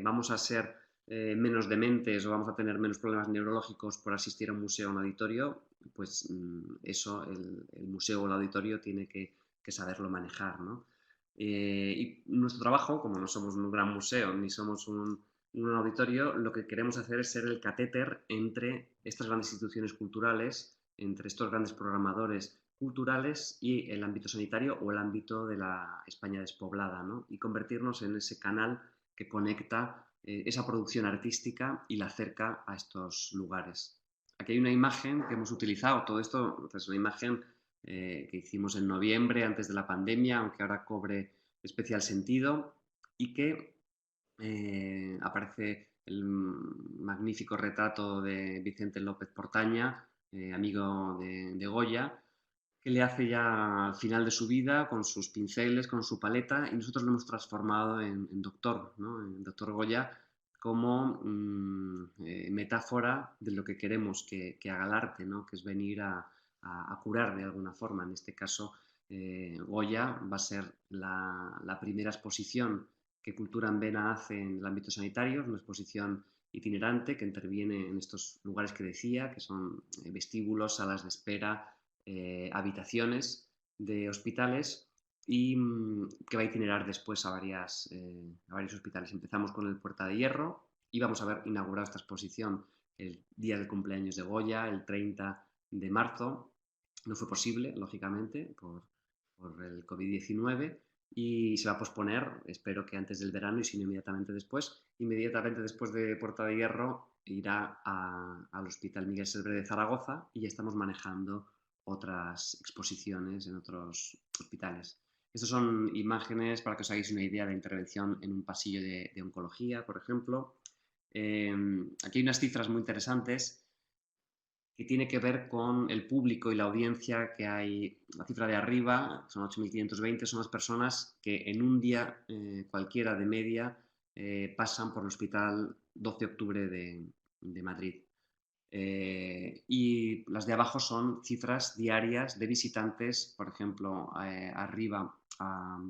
vamos a ser menos dementes o vamos a tener menos problemas neurológicos por asistir a un museo o un auditorio, pues eso el museo o el auditorio tiene que saberlo manejar, ¿no? Y nuestro trabajo, como no somos un gran museo ni somos un auditorio, lo que queremos hacer es ser el catéter entre estas grandes instituciones culturales, entre estos grandes programadores culturales y el ámbito sanitario o el ámbito de la España despoblada, ¿no? Y convertirnos en ese canal que conecta esa producción artística y la acerca a estos lugares. Aquí hay una imagen que hemos utilizado, todo esto es una imagen que hicimos en noviembre, antes de la pandemia, aunque ahora cobre especial sentido, y que aparece el magnífico retrato de Vicente López Portaña, amigo de Goya, que le hace ya al final de su vida con sus pinceles, con su paleta, y nosotros lo hemos transformado en doctor, ¿no? En doctor Goya, como metáfora de lo que queremos que haga el arte, ¿no? Que es venir a curar de alguna forma. En este caso, Goya va a ser la primera exposición que Cultura en Vena hace en el ámbito sanitario, es una exposición itinerante que interviene en estos lugares que decía, que son vestíbulos, salas de espera, habitaciones de hospitales y que va a itinerar después a varios hospitales. Empezamos con el Puerta de Hierro y vamos a ver inaugurada esta exposición el día del cumpleaños de Goya, el 30 de marzo. No fue posible, lógicamente, por el COVID-19 y se va a posponer, espero que antes del verano y si no inmediatamente después. Inmediatamente después de Puerta de Hierro irá al Hospital Miguel Selbre de Zaragoza y ya estamos manejando otras exposiciones en otros hospitales. Estas son imágenes para que os hagáis una idea de intervención en un pasillo de oncología, por ejemplo. Aquí hay unas cifras muy interesantes que tiene que ver con el público y la audiencia que hay. La cifra de arriba son 8.520, son las personas que en un día cualquiera de media pasan por el Hospital 12 de Octubre de Madrid. Y las de abajo son cifras diarias de visitantes, por ejemplo, arriba a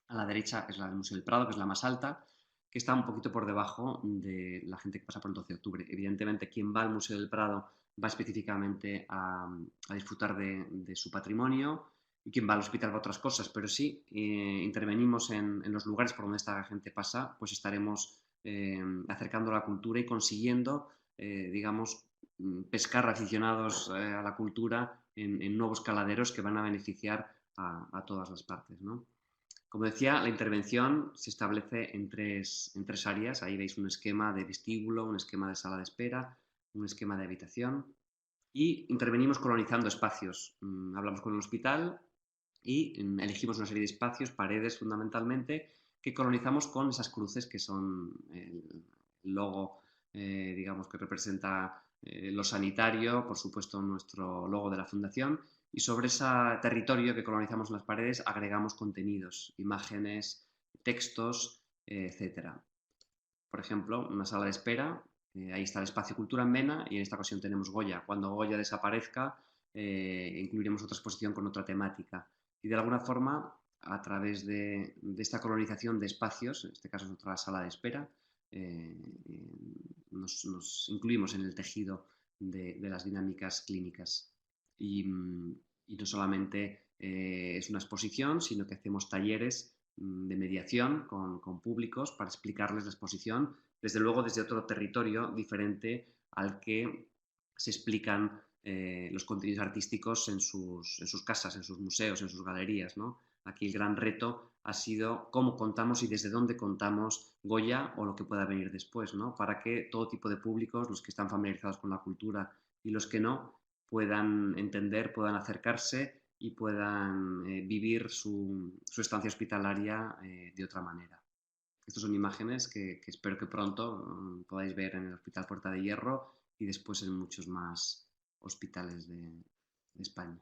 la derecha es la del Museo del Prado, que es la más alta, que está un poquito por debajo de la gente que pasa por el 12 de octubre. Evidentemente, quien va al Museo del Prado va específicamente a disfrutar de su patrimonio y quien va al hospital va a otras cosas, pero sí intervenimos en los lugares por donde esta gente pasa, pues estaremos acercando la cultura y consiguiendo, digamos, pescar aficionados a la cultura en nuevos caladeros que van a beneficiar a todas las partes, ¿no? Como decía, la intervención se establece en tres áreas. Ahí veis un esquema de vestíbulo, un esquema de sala de espera, un esquema de habitación y intervenimos colonizando espacios. Hablamos con el hospital y elegimos una serie de espacios, paredes fundamentalmente, que colonizamos con esas cruces que son el logo, digamos, que representa lo sanitario, por supuesto nuestro logo de la fundación, y sobre ese territorio que colonizamos en las paredes agregamos contenidos, imágenes, textos, etcétera. Por ejemplo, una sala de espera, ahí está el espacio Cultura en Mena y en esta ocasión tenemos Goya. Cuando Goya desaparezca, incluiremos otra exposición con otra temática. Y de alguna forma, a través de esta colonización de espacios, en este caso es otra sala de espera, nos incluimos en el tejido de las dinámicas clínicas. Y no solamente es una exposición, sino que hacemos talleres de mediación con públicos para explicarles la exposición, desde luego desde otro territorio diferente al que se explican los contenidos artísticos en sus casas, en sus museos, en sus galerías, ¿no? Aquí el gran reto ha sido cómo contamos y desde dónde contamos Goya o lo que pueda venir después, ¿no? Para que todo tipo de públicos, los que están familiarizados con la cultura y los que no, puedan entender, puedan acercarse y puedan vivir su estancia hospitalaria de otra manera. Estas son imágenes que espero que pronto podáis ver en el Hospital Puerta de Hierro y después en muchos más hospitales de España.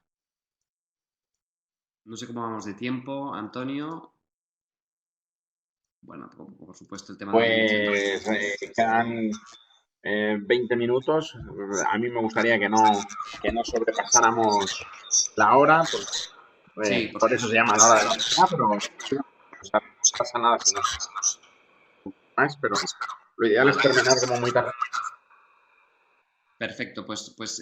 No sé cómo vamos de tiempo, Antonio. Bueno, por supuesto el tema de la audiencia. Pues quedan 20 minutos. A mí me gustaría que no sobrepasáramos la hora, Sí, por eso se llama la hora de la verdad, pero no pasa nada si no más, pero lo ideal es terminar como muy tarde. Perfecto, pues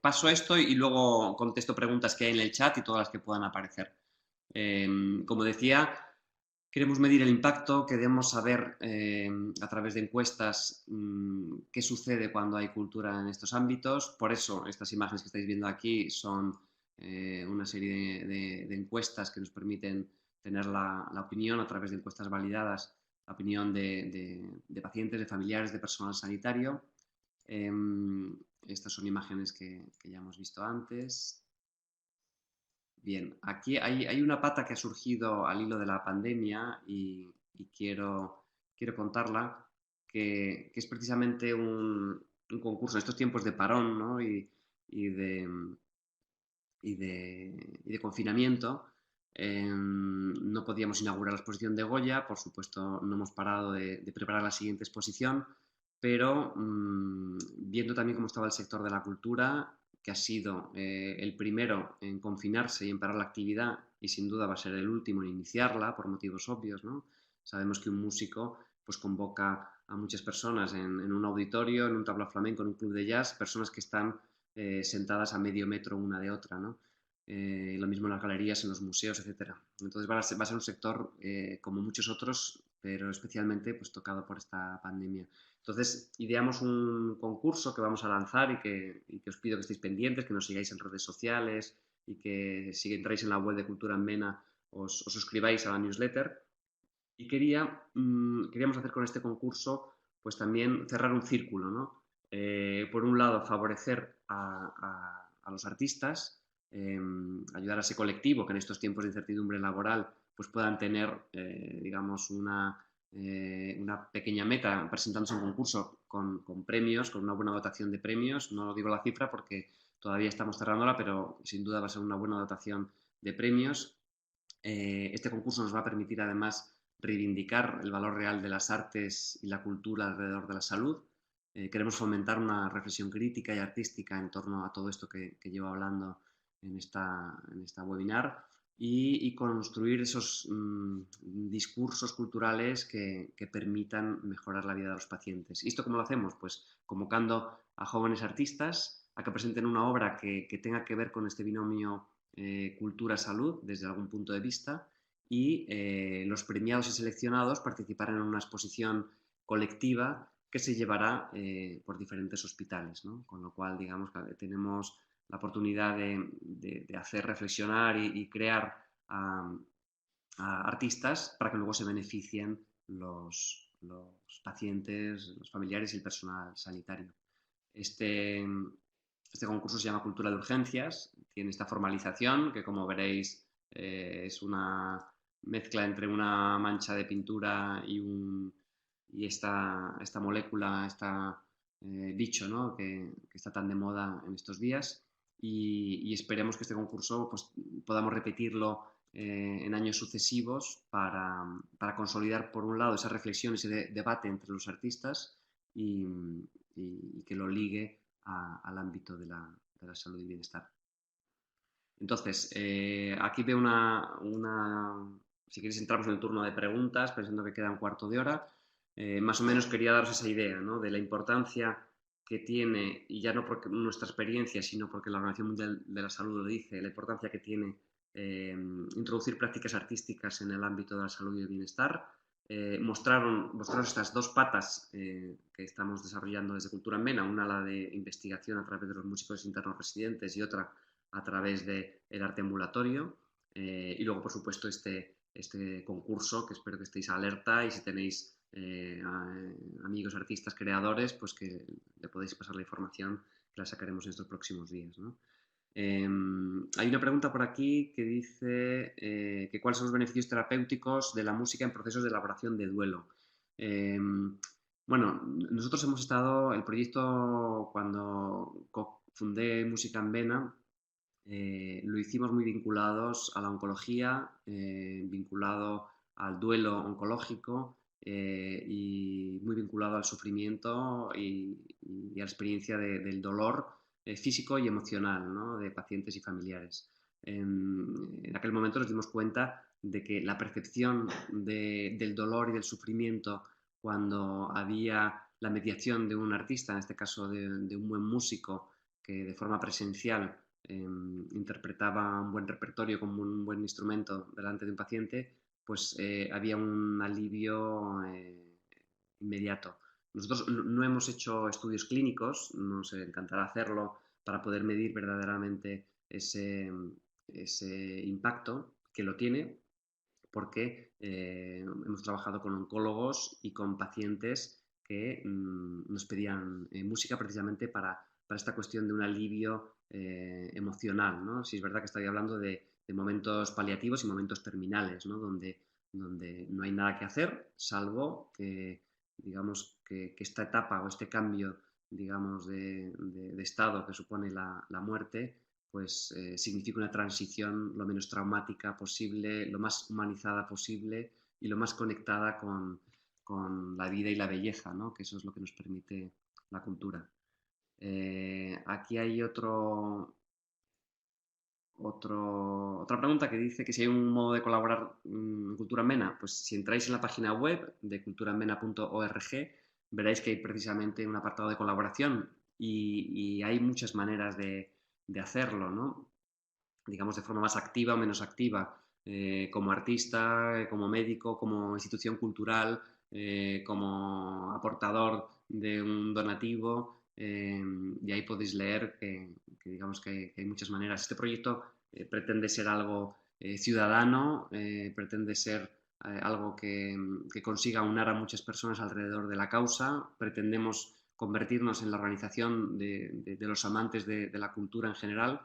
paso esto y luego contesto preguntas que hay en el chat y todas las que puedan aparecer. Como decía, queremos medir el impacto, queremos saber a través de encuestas qué sucede cuando hay cultura en estos ámbitos. Por eso estas imágenes que estáis viendo aquí son una serie de encuestas que nos permiten tener la opinión a través de encuestas validadas, la opinión de pacientes, de familiares, de personal sanitario. Estas son imágenes que ya hemos visto antes. Bien, aquí hay una pata que ha surgido al hilo de la pandemia y quiero contarla, que es precisamente un concurso en estos tiempos de parón, ¿no? y de confinamiento. No podíamos inaugurar la exposición de Goya, por supuesto no hemos parado de preparar la siguiente exposición, pero viendo también cómo estaba el sector de la cultura, que ha sido el primero en confinarse y en parar la actividad y sin duda va a ser el último en iniciarla por motivos obvios, ¿no? Sabemos que un músico pues convoca a muchas personas en un auditorio, en un tabla flamenco, en un club de jazz, personas que están sentadas a medio metro una de otra, ¿no? Lo mismo en las galerías, en los museos, etcétera. Entonces va a ser un sector como muchos otros, pero especialmente pues tocado por esta pandemia. Entonces, ideamos un concurso que vamos a lanzar y que os pido que estéis pendientes, que nos sigáis en redes sociales y que si entráis en la web de Cultura en Mena os suscribáis a la newsletter. Y queríamos hacer con este concurso pues también cerrar un círculo, ¿no? Por un lado, favorecer a los artistas, ayudar a ese colectivo que en estos tiempos de incertidumbre laboral pues puedan tener, digamos, una pequeña meta presentándose a un concurso con premios, con una buena dotación de premios. No digo la cifra porque todavía estamos cerrándola, pero sin duda va a ser una buena dotación de premios. Este concurso nos va a permitir además reivindicar el valor real de las artes y la cultura alrededor de la salud. Queremos fomentar una reflexión crítica y artística en torno a todo esto que llevo hablando en esta webinar y construir esos discursos culturales que permitan mejorar la vida de los pacientes. ¿Y esto cómo lo hacemos? Pues convocando a jóvenes artistas a que presenten una obra que tenga que ver con este binomio cultura-salud desde algún punto de vista y los premiados y seleccionados participarán en una exposición colectiva que se llevará por diferentes hospitales, ¿no? Con lo cual, digamos, que tenemos la oportunidad de hacer reflexionar y crear a artistas para que luego se beneficien los pacientes, los familiares y el personal sanitario. Este concurso se llama Cultura de Urgencias, tiene esta formalización que, como veréis, es una mezcla entre una mancha de pintura y esta molécula, bicho, ¿no? que está tan de moda en estos días. Y esperemos que este concurso pues, podamos repetirlo en años sucesivos para consolidar, por un lado, esa reflexión, ese debate entre los artistas y que lo ligue al ámbito de la salud y bienestar. Entonces, aquí veo si queréis entramos en el turno de preguntas, pensando que queda un cuarto de hora. Más o menos quería daros esa idea, ¿no? De la importancia que tiene, y ya no por nuestra experiencia, sino porque la Organización Mundial de la Salud lo dice, la importancia que tiene introducir prácticas artísticas en el ámbito de la salud y el bienestar. Mostraros estas dos patas que estamos desarrollando desde Cultura en Vena, una la de investigación a través de los músicos internos residentes y otra a través del arte ambulatorio. Y luego, por supuesto, este concurso, que espero que estéis alerta, y si tenéis amigos, artistas, creadores, pues que le podéis pasar la información, que la sacaremos en estos próximos días, ¿no? Hay una pregunta por aquí que dice que cuáles son los beneficios terapéuticos de la música en procesos de elaboración de duelo. Bueno, nosotros hemos estado, el proyecto, cuando fundé Música en Vena, lo hicimos muy vinculados a la oncología, vinculado al duelo oncológico y muy vinculado al sufrimiento y a la experiencia del dolor físico y emocional, ¿no? De pacientes y familiares. En aquel momento nos dimos cuenta de que la percepción del dolor y del sufrimiento cuando había la mediación de un artista, en este caso de un buen músico, que de forma presencial interpretaba un buen repertorio como un buen instrumento delante de un paciente, pues había un alivio inmediato. Nosotros no hemos hecho estudios clínicos, nos encantará hacerlo para poder medir verdaderamente ese impacto que lo tiene, porque hemos trabajado con oncólogos y con pacientes que nos pedían música precisamente para esta cuestión de un alivio emocional, ¿no? Si es verdad que estoy hablando de momentos paliativos y momentos terminales, ¿no? Donde no hay nada que hacer, salvo que, digamos, que esta etapa o este cambio, digamos, de estado que supone la muerte, pues significa una transición lo menos traumática posible, lo más humanizada posible y lo más conectada con la vida y la belleza, ¿no? Que eso es lo que nos permite la cultura. Aquí hay otra pregunta que dice que si hay un modo de colaborar en Cultura en Vena. Pues si entráis en la página web de culturaenvena.org, veréis que hay precisamente un apartado de colaboración y hay muchas maneras de hacerlo, ¿no? Digamos, de forma más activa o menos activa, como artista, como médico, como institución cultural, como aportador de un donativo, y ahí podéis leer que digamos que hay muchas maneras. Este proyecto pretende ser algo ciudadano, pretende ser algo que consiga unar a muchas personas alrededor de la causa. Pretendemos convertirnos en la organización de los amantes de la cultura en general,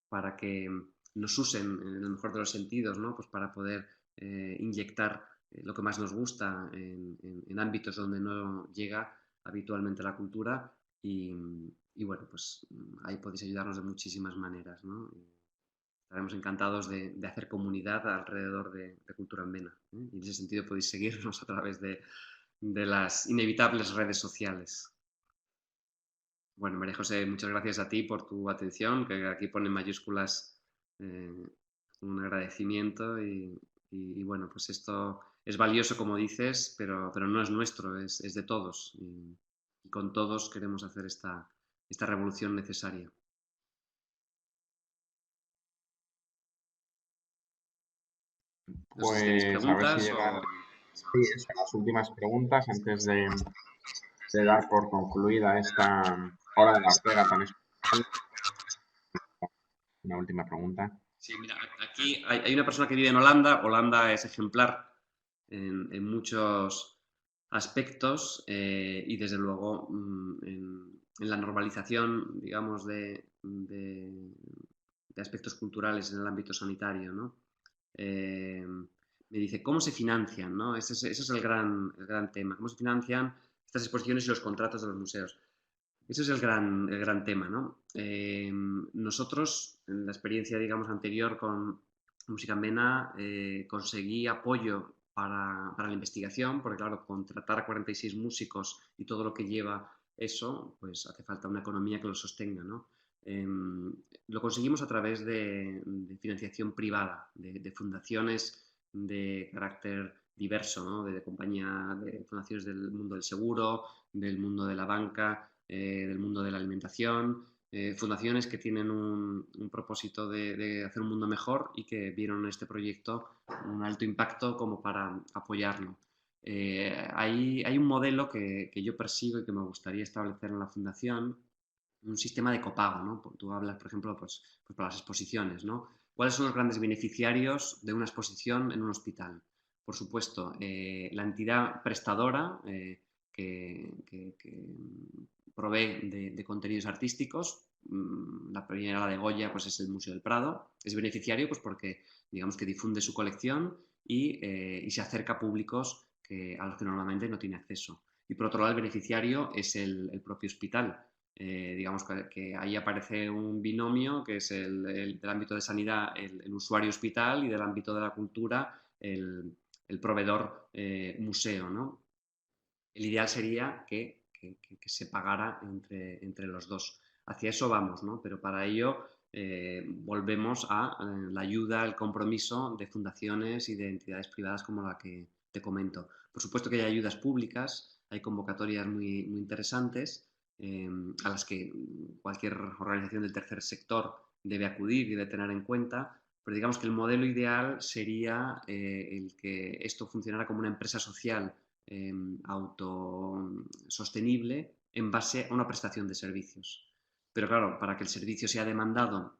para que nos usen en el mejor de los sentidos, ¿no? Pues para poder inyectar lo que más nos gusta en ámbitos donde no llega habitualmente la cultura y bueno, pues ahí podéis ayudarnos de muchísimas maneras, ¿no? Estaremos encantados de hacer comunidad alrededor de Cultura en Vena, ¿eh? Y en ese sentido podéis seguirnos a través de las inevitables redes sociales. Bueno, María José, muchas gracias a ti por tu atención, que aquí pone en mayúsculas un agradecimiento y bueno, pues esto es valioso, como dices, pero no es nuestro, es de todos y con todos queremos hacer esta revolución necesaria. No sé si tenéis Pues a ver si preguntas llegan o... las últimas preguntas antes de dar por concluida esta hora de la Ortega tan especial. Una última pregunta. Sí, mira, aquí hay una persona que vive en Holanda. Holanda es ejemplar en muchos aspectos y desde luego en la normalización, digamos, de aspectos culturales en el ámbito sanitario, ¿no? me dice, ¿cómo se financian? ¿No? Ese es el gran tema. ¿Cómo se financian estas exposiciones y los contratos de los museos? Ese es el gran tema, ¿no? Nosotros, en la experiencia, digamos, anterior con Música Mena, conseguí apoyo para la investigación, porque claro, contratar a 46 músicos y todo lo que lleva eso, pues hace falta una economía que lo sostenga, ¿no? Lo conseguimos a través de financiación privada, de fundaciones de carácter diverso, ¿no? De compañía, de fundaciones del mundo del seguro, del mundo de la banca, del mundo de la alimentación, fundaciones que tienen un propósito de hacer un mundo mejor y que vieron en este proyecto un alto impacto como para apoyarlo. Hay un modelo que yo persigo y que me gustaría establecer en la fundación, un sistema de copago, ¿no? Tú hablas, por ejemplo, pues para las exposiciones, ¿no? ¿Cuáles son los grandes beneficiarios de una exposición en un hospital? Por supuesto, la entidad prestadora que provee de contenidos artísticos. La primera, la de Goya, pues es el Museo del Prado. Es beneficiario pues porque, digamos, que difunde su colección y se acerca a públicos a los que normalmente no tiene acceso. Y por otro lado, el beneficiario es el propio hospital. Digamos que ahí aparece un binomio que es del ámbito de sanidad el usuario hospital y del ámbito de la cultura el proveedor museo, ¿no? El ideal sería que se pagara entre los dos. Hacia eso vamos, ¿no? Pero para ello volvemos a la ayuda, el compromiso de fundaciones y de entidades privadas como la que te comento. Por supuesto que hay ayudas públicas, hay convocatorias muy interesantes a las que cualquier organización del tercer sector debe acudir y debe tener en cuenta, pero digamos que el modelo ideal sería el que esto funcionara como una empresa social autosostenible en base a una prestación de servicios. Pero claro, para que el servicio sea demandado, en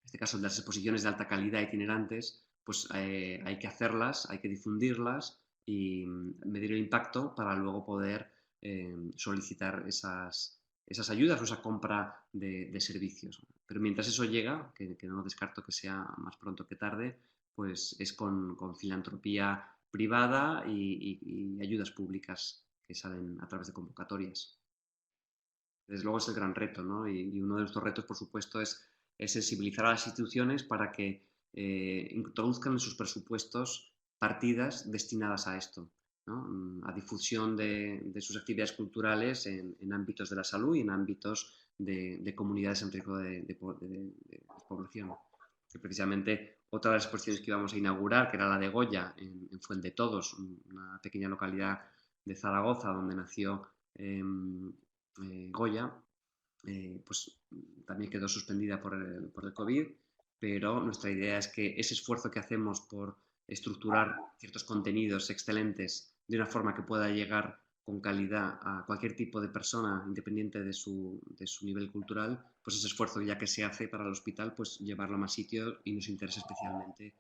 este caso de las exposiciones de alta calidad itinerantes, pues hay que hacerlas, hay que difundirlas y medir el impacto para luego poder solicitar esas ayudas o esa compra de servicios. Pero mientras eso llega, que no descarto que sea más pronto que tarde, pues es con filantropía privada y ayudas públicas que salen a través de convocatorias. Desde luego es el gran reto, ¿no? Y uno de nuestros retos, por supuesto, es sensibilizar a las instituciones para que introduzcan en sus presupuestos partidas destinadas a esto, ¿no? A difusión de sus actividades culturales en ámbitos de la salud y en ámbitos de comunidades en riesgo de población. Que precisamente otra de las exposiciones que íbamos a inaugurar, que era la de Goya, en Fuendetodos, una pequeña localidad de Zaragoza donde nació Goya, pues también quedó suspendida por el COVID, pero nuestra idea es que ese esfuerzo que hacemos por estructurar ciertos contenidos excelentes de una forma que pueda llegar con calidad a cualquier tipo de persona, independiente de su nivel cultural, pues ese esfuerzo ya que se hace para el hospital, pues llevarlo a más sitios y nos interesa especialmente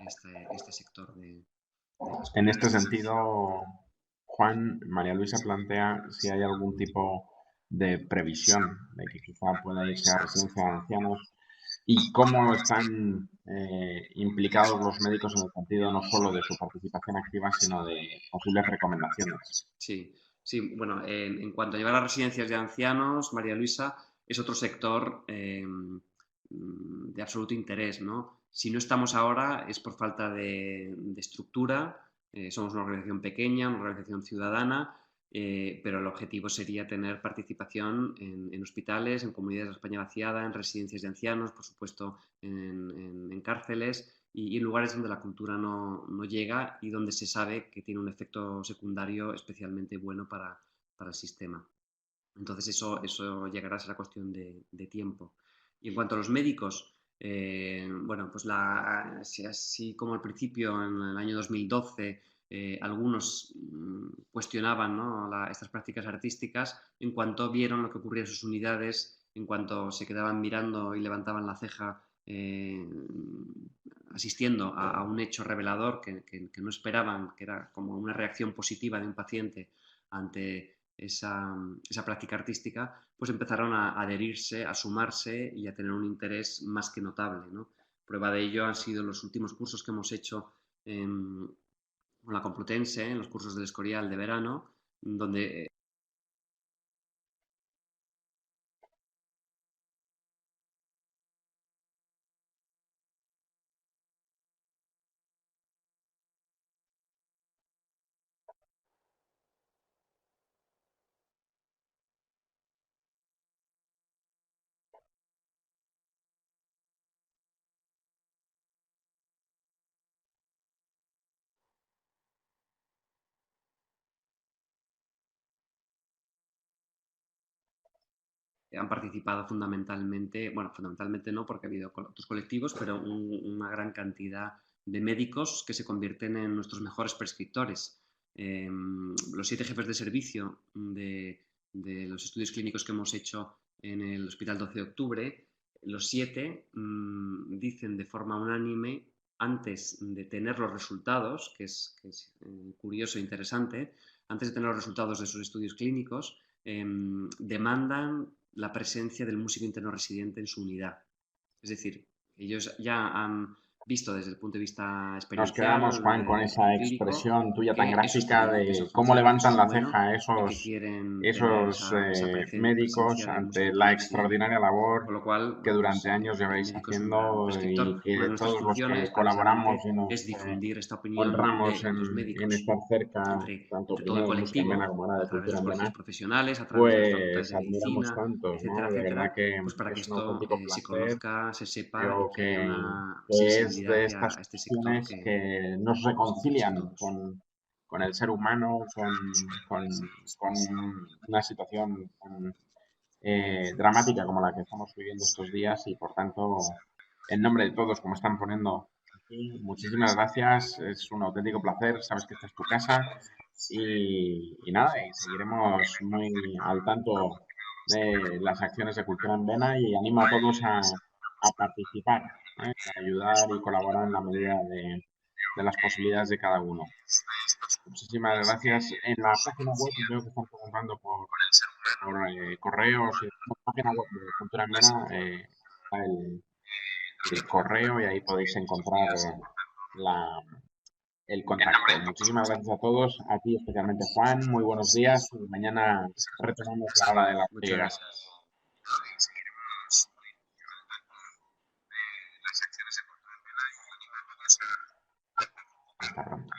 este sector de las En este comunidades. sentido, Juan, María Luisa plantea si hay algún tipo de previsión de que quizá pueda irse a residencia de ancianos y cómo están implicados los médicos en el sentido no solo de su participación activa, sino de posibles recomendaciones. Sí, sí, bueno, en cuanto a llevar a residencias de ancianos, María Luisa es otro sector de absoluto interés, ¿no? Si no estamos ahora es por falta de estructura, somos una organización pequeña, una organización ciudadana, pero el objetivo sería tener participación en hospitales, en comunidades de España vaciada, en residencias de ancianos, por supuesto, en cárceles y en lugares donde la cultura no llega y donde se sabe que tiene un efecto secundario especialmente bueno para el sistema. Entonces eso llegará a ser la cuestión de tiempo. Y en cuanto a los médicos, bueno, pues así como al principio, en el año 2012, algunos cuestionaban, ¿no?, estas prácticas artísticas, en cuanto vieron lo que ocurría en sus unidades, en cuanto se quedaban mirando y levantaban la ceja asistiendo a un hecho revelador que no esperaban, que era como una reacción positiva de un paciente ante esa práctica artística, pues empezaron a adherirse, a sumarse y a tener un interés más que notable, ¿no? Prueba de ello han sido los últimos cursos que hemos hecho con la Complutense, en los cursos del Escorial de verano, donde han participado fundamentalmente, bueno, fundamentalmente no, porque ha habido otros colectivos, pero una gran cantidad de médicos que se convierten en nuestros mejores prescriptores. Los 7 jefes de servicio de los estudios clínicos que hemos hecho en el Hospital 12 de Octubre, los 7 dicen de forma unánime, antes de tener los resultados, que es curioso e interesante, antes de tener los resultados de sus estudios clínicos, demandan la presencia del músico interno residente en su unidad. Es decir, ellos ya han visto desde el punto de vista Nos experiencial, quedamos, Juan, con esa empírico, expresión tuya tan que eso está gráfica bien, que eso de cómo funciona, que eso levantan es la bueno ceja y que quieren tener esos esa médicos presencia del músico ante interno la residente. extraordinaria Con labor lo cual, que bueno, durante pues años el lleváis médico es un gran haciendo y prescriptor. Una de que nuestras todos los que funciones, colaboramos precisamente, y nos es difundir esta opinión honramos de los en médicos estar cerca, entre, tanto entre todo el primero de Música en Vena colectivo, como ahora a de través de Cultura los en colegios Vena, profesionales, a través de las facultades pues de admiramos medicina, tanto, etcétera, ¿no? De verdad etcétera, que pues para que es un esto auténtico se placer. conozca, se sepa y Creo que haya una que es sensibilidad de hacia estas este sector cuestiones que nos que nos interesa a reconcilian todos. con el ser humano, con una situación dramática como la que estamos viviendo estos días y por tanto, en nombre de todos, como están poniendo aquí, muchísimas gracias, es un auténtico placer, sabes que esta es tu casa y nada, y seguiremos muy al tanto de las acciones de Cultura en Vena y animo a todos a participar, a ayudar y colaborar en la medida de las posibilidades de cada uno. Muchísimas gracias. En la página web veo que están preguntando por correos y en la página web de Cultura en Vena está el correo y ahí podéis encontrar la, el contacto. Muchísimas gracias a todos, a ti especialmente Juan, muy buenos días y mañana retomamos la hora de las Muchas ciegas. gracias. Hasta pronto.